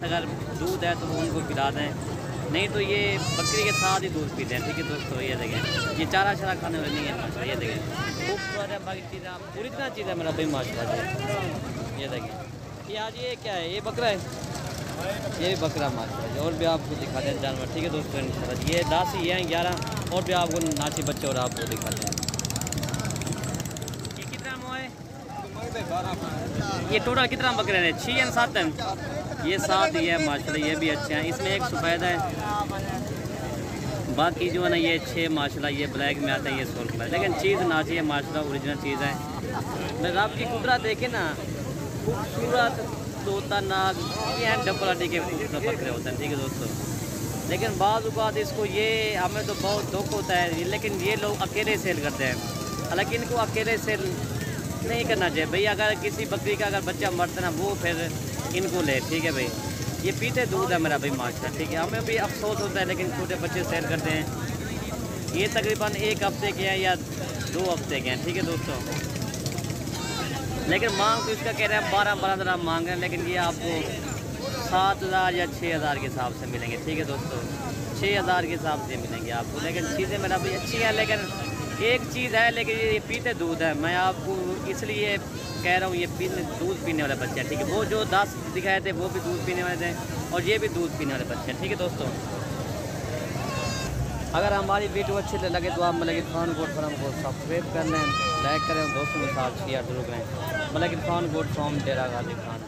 अगर दूध है तो वो उनको पिला दें, नहीं तो ये बकरी के साथ ही दूध पीते हैं। ठीक है दोस्तों, ये देखें ये चारा शारा खाने वाले नहीं है माशाल्लाह। ये देखें खूबसूरत है, बाकी चीज़ें पूरी तरह चीज़ है मेरा भाई माशाल्लाह। ये देखें ये आज ये क्या है, ये बकरा है, ये भी बकरा माशाल्लाह। और भी आपको दिखाते हैं जानवर। ठीक है दोस्तों इंशाल्लाह। ये दासी है 11 और भी आपको नासी बच्चे और आपको दिखाते हैं। ये कितना मोह है, ये टोटल कितना बकरे हैं? 6 या 7 हैं? ये 7 ही है माशाल्लाह। ये भी अच्छे हैं, इसमें एक सफ़ेद है, बाकी जो है ना ये 6 माशाल्लाह। ये ब्लैक में आता है, ये 16 में। लेकिन चीज़ नाची है माशाल्लाह, ओरिजिनल चीज़ है। मैं आपकी कुदरत देखे ना, खूबसूरत तोता नाग, ये हैं डबल हड्डी के खूबसूरत बकरे होते हैं। ठीक है दोस्तों, लेकिन बाज़ औक़ात इसको ये हमें तो बहुत दुख होता है, लेकिन ये लोग अकेले सेल करते हैं। हालांकि इनको अकेले सेल नहीं करना चाहिए भाई। अगर किसी बकरी का अगर बच्चा मरता ना, वो फिर इनको ले। ठीक है भाई, ये पीते दूध है मेरा भाई माशाल्लाह। ठीक है, हमें भी अफसोस होता है, लेकिन छोटे बच्चे सेल करते हैं। ये तकरीबन 1 हफ्ते के हैं या 2 हफ्ते के हैं। ठीक है दोस्तों, लेकिन मांग तो इसका कह रहे हैं 12-12 मांग रहे हैं, लेकिन ये आपको 7,000 या 6,000 के हिसाब से मिलेंगे। ठीक है दोस्तों, 6,000 के हिसाब से मिलेंगे आपको। लेकिन चीज़ें मेरा भाई अच्छी हैं, लेकिन एक चीज़ है, लेकिन ये पीते दूध है। मैं आपको इसलिए कह रहा हूँ, ये दूध पीने वाले बच्चे हैं। ठीक है, वो जो 10 दिखाए थे वो भी दूध पीने वाले थे, और ये भी दूध पीने वाले बच्चे हैं। ठीक है दोस्तों, अगर हमारी वीडियो अच्छी लगे तो आप मलिक इरफान गोट फार्म को सब्सक्राइब कर लें, लाइक करें, दोस्तों के साथ शेयर जरूर करें। मलिक इरफान गोट फार्म डेरा गाजी खान।